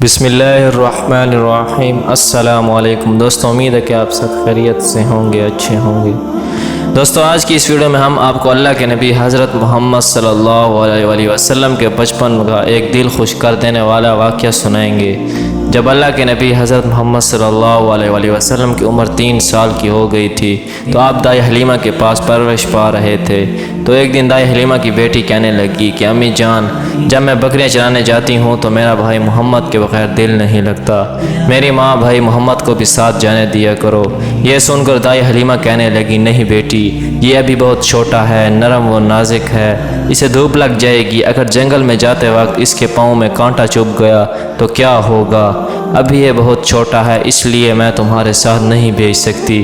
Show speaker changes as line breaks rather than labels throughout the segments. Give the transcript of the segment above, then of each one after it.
بسم اللہ الرحمن الرحیم۔ السلام علیکم دوستوں، امید ہے کہ آپ سب خیریت سے ہوں گے، اچھے ہوں گے۔ دوستوں، آج کی اس ویڈیو میں ہم آپ کو اللہ کے نبی حضرت محمد صلی اللہ علیہ وآلہ وسلم کے بچپن کا ایک دل خوش کر دینے والا واقعہ سنائیں گے۔ جب اللہ کے نبی حضرت محمد صلی اللہ علیہ وآلہ وسلم کی عمر 3 سال کی ہو گئی تھی تو آپ دائی حلیمہ کے پاس پرورش پا رہے تھے۔ تو ایک دن دائی حلیمہ کی بیٹی کہنے لگی کہ امی جان، جب میں بکریاں چرانے جاتی ہوں تو میرا بھائی محمد کے بغیر دل نہیں لگتا، میری ماں بھائی محمد کو بھی ساتھ جانے دیا کرو۔ یہ سن کر دائی حلیمہ کہنے لگی، نہیں بیٹی، یہ ابھی بہت چھوٹا ہے، نرم و نازک ہے، اسے دھوپ لگ جائے گی، اگر جنگل میں جاتے وقت اس کے پاؤں میں کانٹا چبھ گیا تو کیا ہوگا؟ ابھی یہ بہت چھوٹا ہے، اس لیے میں تمہارے ساتھ نہیں بھیج سکتی۔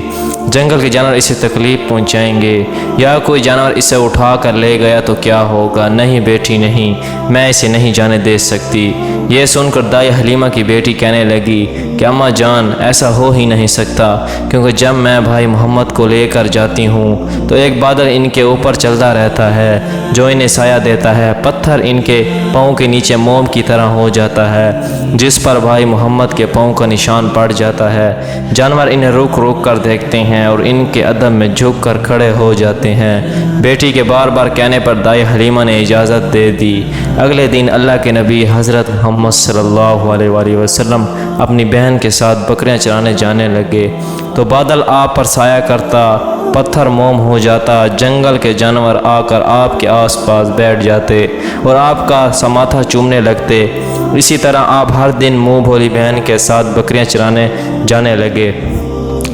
جنگل کے جانور اسے تکلیف پہنچائیں گے یا کوئی جانور اسے اٹھا کر لے گیا تو کیا ہوگا؟ نہیں بیٹی نہیں، میں اسے نہیں جانے دے سکتی۔ یہ سن کر دائی حلیمہ کی بیٹی کہنے لگی کہ اماں جان، ایسا ہو ہی نہیں سکتا، کیونکہ جب میں بھائی محمد کو لے کر جاتی ہوں تو ایک بادل ان کے اوپر چلتا رہتا ہے جو انہیں سایہ دیتا ہے، پتھر ان کے پاؤں کے نیچے موم کی طرح ہو جاتا ہے جس پر بھائی محمد کے پاؤں کا نشان پڑ جاتا ہے۔ جانور انہیں رک رک کر دیکھتے ہیں اور ان کے ادب میں جھک کر کھڑے ہو جاتے ہیں۔ بیٹی کے بار بار کہنے پر دائی حلیمہ نے اجازت دے دی۔ اگلے دن اللہ کے نبی حضرت محمد صلی اللہ علیہ وآلہ وسلم اپنی بہن کے ساتھ بکریاں چرانے جانے لگے تو بادل آپ پر سایہ کرتا، پتھر موم ہو جاتا، جنگل کے جانور آ کر آپ کے آس پاس بیٹھ جاتے اور آپ کا سماتھا چومنے لگتے۔ اسی طرح آپ ہر دن منہ بھولی بہن کے ساتھ بکریاں چرانے جانے لگے۔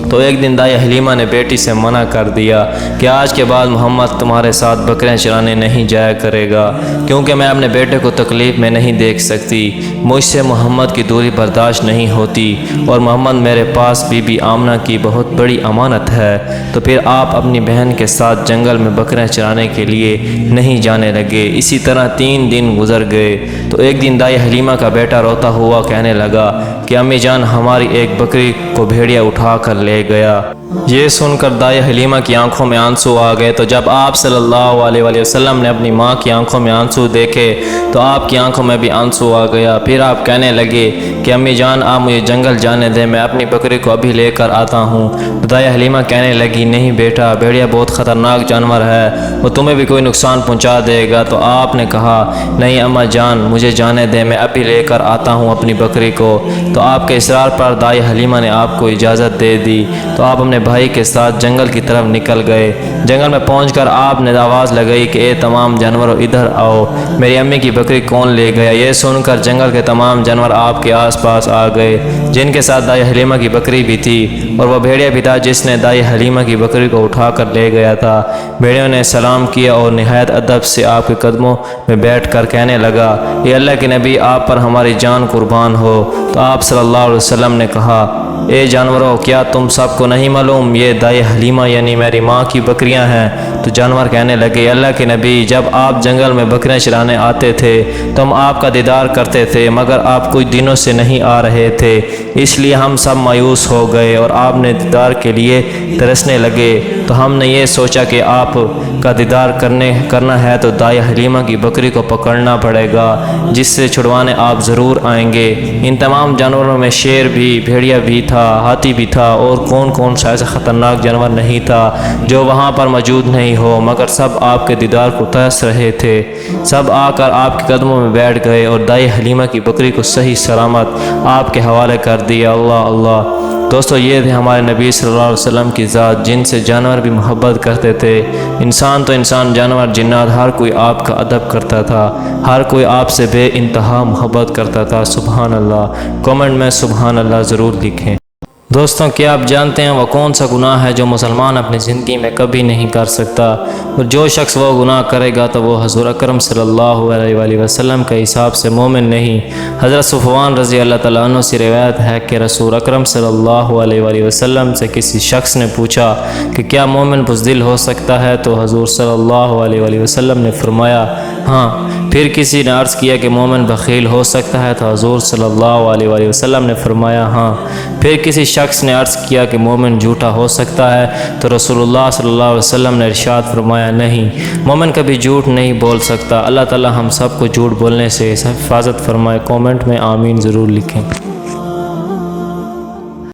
تو ایک دن دائی حلیمہ نے بیٹی سے منع کر دیا کہ آج کے بعد محمد تمہارے ساتھ بکریاں چرانے نہیں جایا کرے گا، کیونکہ میں اپنے بیٹے کو تکلیف میں نہیں دیکھ سکتی، مجھ سے محمد کی دوری برداشت نہیں ہوتی، اور محمد میرے پاس بی بی آمنہ کی بہت بڑی امانت ہے۔ تو پھر آپ اپنی بہن کے ساتھ جنگل میں بکریاں چرانے کے لیے نہیں جانے لگے۔ اسی طرح 3 دن گزر گئے تو ایک دن دائی حلیمہ کا بیٹا روتا ہوا کہنے لگا کہ امی جان، ہماری ایک بکری کو بھیڑیا اٹھا کر لے گیا۔ یہ سن کر دائی حلیمہ کی آنکھوں میں آنسو آ گئے۔ تو جب آپ صلی اللہ علیہ وآلہ وسلم نے اپنی ماں کی آنکھوں میں آنسو دیکھے تو آپ کی آنکھوں میں بھی آنسو آ گیا۔ پھر آپ کہنے لگے کہ امی جان، آپ مجھے جنگل جانے دیں، میں اپنی بکری کو ابھی لے کر آتا ہوں۔ تو دائی حلیمہ کہنے لگی، نہیں بیٹا، بھیڑیا بہت خطرناک جانور ہے، وہ تمہیں بھی کوئی نقصان پہنچا دے گا۔ تو آپ نے کہا، نہیں اماں جان، مجھے جانے دیں، میں ابھی لے کر آتا ہوں اپنی بکری کو۔ تو آپ کے اصرار پر دائی حلیمہ نے آپ کو اجازت دے دی۔ تو آپ اپنے بھائی کے ساتھ جنگل کی طرف نکل گئے۔ جنگل میں پہنچ کر آپ نے آواز لگائی کہ اے تمام جانوروں، ادھر آؤ، میری امی کی بکری کون لے گیا؟ یہ سن کر جنگل کے تمام جانور آپ کے آس پاس آ گئے، جن کے ساتھ دائی حلیمہ کی بکری بھی تھی اور وہ بھیڑیا بھی تھا جس نے دائی حلیمہ کی بکری کو اٹھا کر لے گیا تھا۔ بھیڑیوں نے سلام کیا اور نہایت ادب سے آپ کے قدموں میں بیٹھ کر کہنے لگا، اے اللہ کے نبی، آپ پر ہماری جان قربان ہو۔ تو آپ صلی اللہ علیہ وسلم نے کہا، اے جانوروں، کیا تم سب کو نہیں معلوم یہ دائی حلیمہ یعنی میری ماں کی بکریاں ہیں؟ تو جانور کہنے لگے، اللہ کے نبی، جب آپ جنگل میں بکریاں چرانے آتے تھے تو ہم آپ کا دیدار کرتے تھے، مگر آپ کچھ دنوں سے نہیں آ رہے تھے، اس لیے ہم سب مایوس ہو گئے اور آپ نے دیدار کے لیے ترسنے لگے۔ تو ہم نے یہ سوچا کہ آپ کا دیدار کرنا ہے تو دائی حلیمہ کی بکری کو پکڑنا پڑے گا، جس سے چھڑوانے آپ ضرور آئیں گے۔ ان تمام جانوروں میں شیر بھی، بھیڑیا بھی تھا، ہاتھی بھی تھا اور کون سا ایسا خطرناک جانور نہیں تھا جو وہاں پر موجود نہیں ہو، مگر سب آپ کے دیدار کو ترس رہے تھے۔ سب آ کر آپ کے قدموں میں بیٹھ گئے اور دائی حلیمہ کی بکری کو صحیح سلامت آپ کے حوالے کر دیا۔ اللہ اللہ۔ دوستو، یہ تھے ہمارے نبی صلی اللہ علیہ وسلم کی ذات، جن سے جانور بھی محبت کرتے تھے۔ انسان تو انسان، جانور، جنات، ہر کوئی آپ کا ادب کرتا تھا، ہر کوئی آپ سے بے انتہا محبت کرتا تھا۔ سبحان اللہ۔ کامنٹ میں سبحان اللہ ضرور لکھیں۔ دوستوں، کیا آپ جانتے ہیں وہ کون سا گناہ ہے جو مسلمان اپنی زندگی میں کبھی نہیں کر سکتا، اور جو شخص وہ گناہ کرے گا تو وہ حضور اکرم صلی اللہ علیہ وآلہ وسلم کے حساب سے مومن نہیں۔ حضرت صفوان رضی اللہ تعالیٰ عنہ سے روایت ہے کہ رسول اکرم صلی اللہ علیہ وآلہ وسلم سے کسی شخص نے پوچھا کہ کیا مومن بزدل ہو سکتا ہے؟ تو حضور صلی اللہ علیہ وآلہ وسلم نے فرمایا، ہاں، پھر کسی نے عرض کیا کہ مومن بخیل ہو سکتا ہے؟ تو حضور صلی اللہ علیہ وآلہ وسلم نے فرمایا ہاں۔ پھر کسی شخص نے عرض کیا کہ مومن جھوٹا ہو سکتا ہے؟ تو رسول اللہ صلی اللہ علیہ وسلم نے ارشاد فرمایا نہیں، مومن کبھی جھوٹ نہیں بول سکتا۔ اللہ تعالی ہم سب کو جھوٹ بولنے سے حفاظت فرمائے۔ کومنٹ میں آمین ضرور لکھیں۔